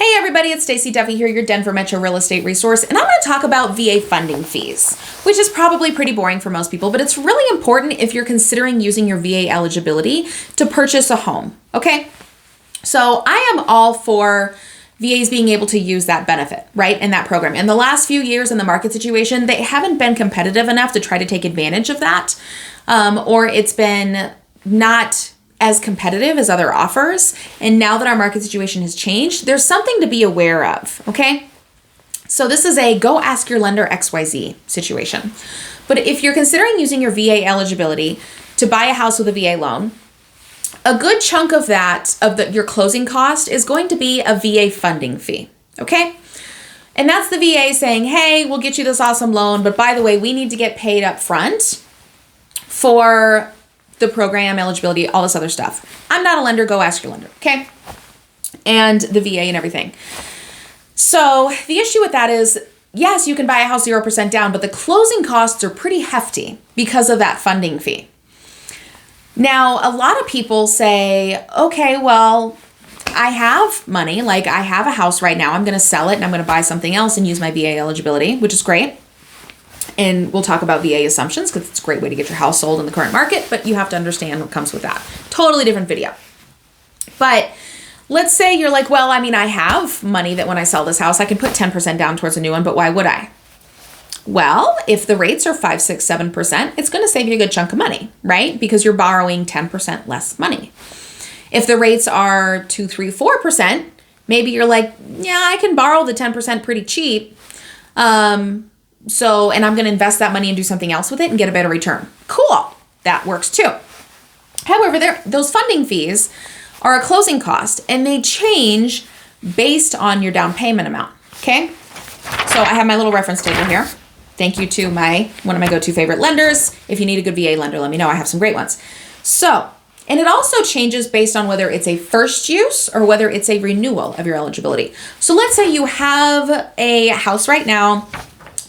Hey everybody, it's Stacie Duffy here, your Denver Metro real estate resource, and I'm going to talk about VA funding fees, which is probably pretty boring for most people, but it's really important if you're considering using your VA eligibility to purchase a home, okay? So I am all for VAs being able to use that benefit, right, in that program. In the last few years in the market situation, they haven't been competitive enough to try to take advantage of that, or it's been not as competitive as other offers. And now that our market situation has changed, there's something to be aware of, okay? So this is a go ask your lender XYZ situation. But if you're considering using your VA eligibility to buy a house with a VA loan, a good chunk of that, your closing cost is going to be a VA funding fee, okay? And that's the VA saying, hey, we'll get you this awesome loan, but by the way, we need to get paid up front for the program, eligibility, all this other stuff. I'm not a lender, go ask your lender, okay? And the VA and everything. So the issue with that is, yes, you can buy a house 0% down, but the closing costs are pretty hefty because of that funding fee. Now, a lot of people say, okay, well, I have money, like I have a house right now, I'm gonna sell it and I'm gonna buy something else and use my VA eligibility, which is great. And we'll talk about VA assumptions because it's a great way to get your house sold in the current market, but you have to understand what comes with that. Totally different video. But let's say you're like, well, I mean, I have money that when I sell this house, I can put 10% down towards a new one, but why would I? Well, if the rates are 5, 6, 7%, it's going to save you a good chunk of money, right? Because you're borrowing 10% less money. If the rates are 2, 3, 4%, maybe you're like, yeah, I can borrow the 10% pretty cheap. And I'm going to invest that money and do something else with it and get a better return. Cool. That works too. However, those funding fees are a closing cost and they change based on your down payment amount. Okay. So I have my little reference table here. Thank you to one of my go-to favorite lenders. If you need a good VA lender, let me know. I have some great ones. So, and it also changes based on whether it's a first use or whether it's a renewal of your eligibility. So let's say you have a house right now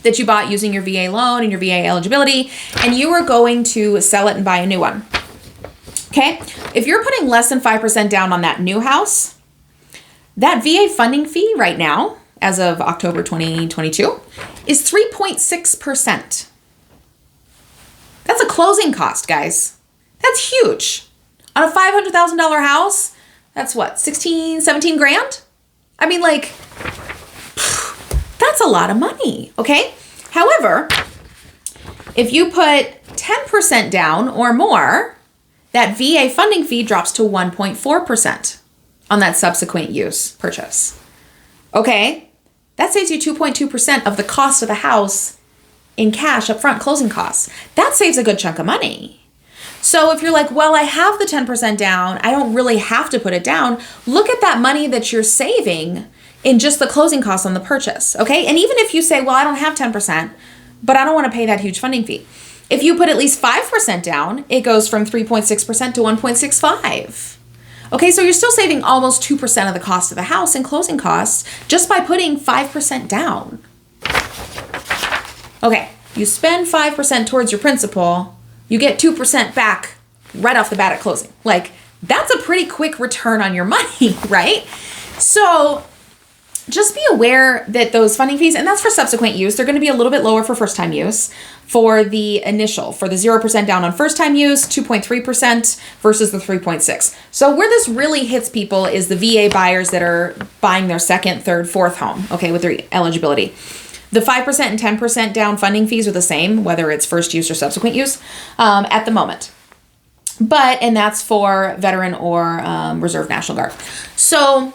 that you bought using your VA loan and your VA eligibility, and you are going to sell it and buy a new one. Okay? If you're putting less than 5% down on that new house, that VA funding fee right now, as of October 2022, is 3.6%. That's a closing cost, guys. That's huge. On a $500,000 house, that's what, 16, 17 grand? I mean, like, that's a lot of money, okay? However, if you put 10% down or more, that VA funding fee drops to 1.4% on that subsequent use purchase. Okay? That saves you 2.2% of the cost of the house in cash upfront closing costs. That saves a good chunk of money. So if you're like, well, I have the 10% down, I don't really have to put it down, look at that money that you're saving in just the closing costs on the purchase, okay? And even if you say, well, I don't have 10%, but I don't want to pay that huge funding fee. If you put at least 5% down, it goes from 3.6% to 1.65. Okay, so you're still saving almost 2% of the cost of the house in closing costs just by putting 5% down. Okay, you spend 5% towards your principal, you get 2% back right off the bat at closing. Like, that's a pretty quick return on your money, right? So just be aware that those funding fees, and that's for subsequent use, they're going to be a little bit lower for first time use. For the initial, for the 0% down on first time use, 2.3% versus the 3.6. So where this really hits people is the VA buyers that are buying their second, third, fourth home, okay, with their eligibility. The 5% and 10% down funding fees are the same, whether it's first use or subsequent use at the moment. And that's for veteran or Reserve National Guard. So,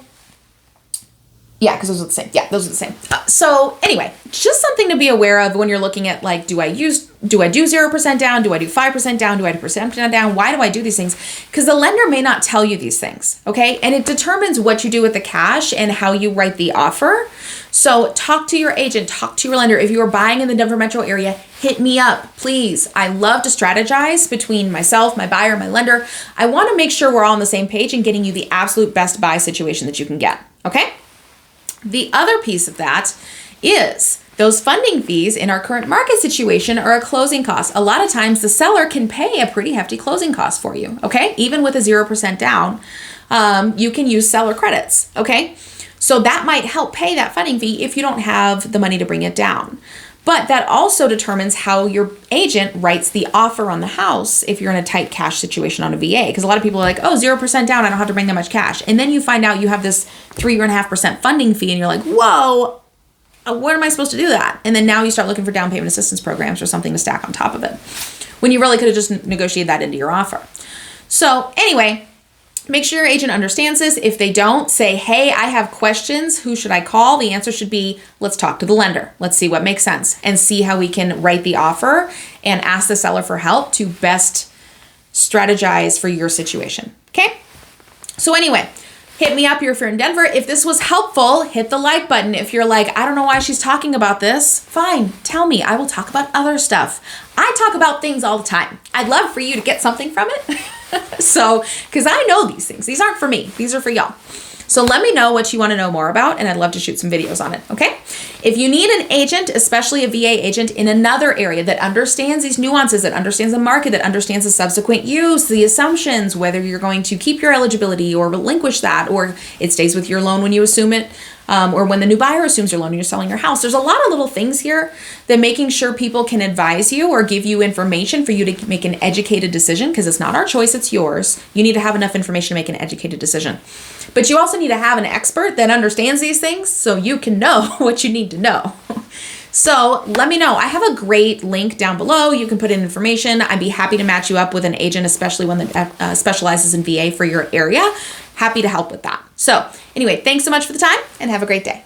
yeah, because those are the same. Yeah, those are the same. So anyway, just something to be aware of when you're looking at, like, do I do 0% down? Do I do 5% down? Do I do percent down? Why do I do these things? Because the lender may not tell you these things, okay? And it determines what you do with the cash and how you write the offer. So talk to your agent, talk to your lender. If you are buying in the Denver metro area, hit me up, please. I love to strategize between myself, my buyer, my lender. I want to make sure we're all on the same page and getting you the absolute best buy situation that you can get, okay? The other piece of that is those funding fees in our current market situation are a closing cost. A lot of times the seller can pay a pretty hefty closing cost for you, okay? Even with a 0% down, you can use seller credits, okay? So that might help pay that funding fee if you don't have the money to bring it down. But that also determines how your agent writes the offer on the house if you're in a tight cash situation on a VA. Because a lot of people are like, oh, 0% down, I don't have to bring that much cash. And then you find out you have this 3.5% funding fee and you're like, whoa, where am I supposed to do that? And then now you start looking for down payment assistance programs or something to stack on top of it, when you really could have just negotiated that into your offer. So anyway, make sure your agent understands this. If they don't, say, hey, I have questions. Who should I call? The answer should be, let's talk to the lender. Let's see what makes sense and see how we can write the offer and ask the seller for help to best strategize for your situation. Okay? So anyway, hit me up here if you're in Denver. If this was helpful, hit the like button. If you're like, I don't know why she's talking about this, fine, tell me. I will talk about other stuff. I talk about things all the time. I'd love for you to get something from it. So, because I know these things. These aren't for me. These are for y'all. So let me know what you want to know more about, and I'd love to shoot some videos on it, okay? If you need an agent, especially a VA agent in another area that understands these nuances, that understands the market, that understands the subsequent use, the assumptions, whether you're going to keep your eligibility or relinquish that, or it stays with your loan when you assume it, or when the new buyer assumes your loan and you're selling your house. There's a lot of little things here that making sure people can advise you or give you information for you to make an educated decision, because it's not our choice, it's yours. You need to have enough information to make an educated decision. But you also need to have an expert that understands these things so you can know what you need to know. So let me know. I have a great link down below. You can put in information. I'd be happy to match you up with an agent, especially one that specializes in VA for your area. Happy to help with that. So anyway, thanks so much for the time and have a great day.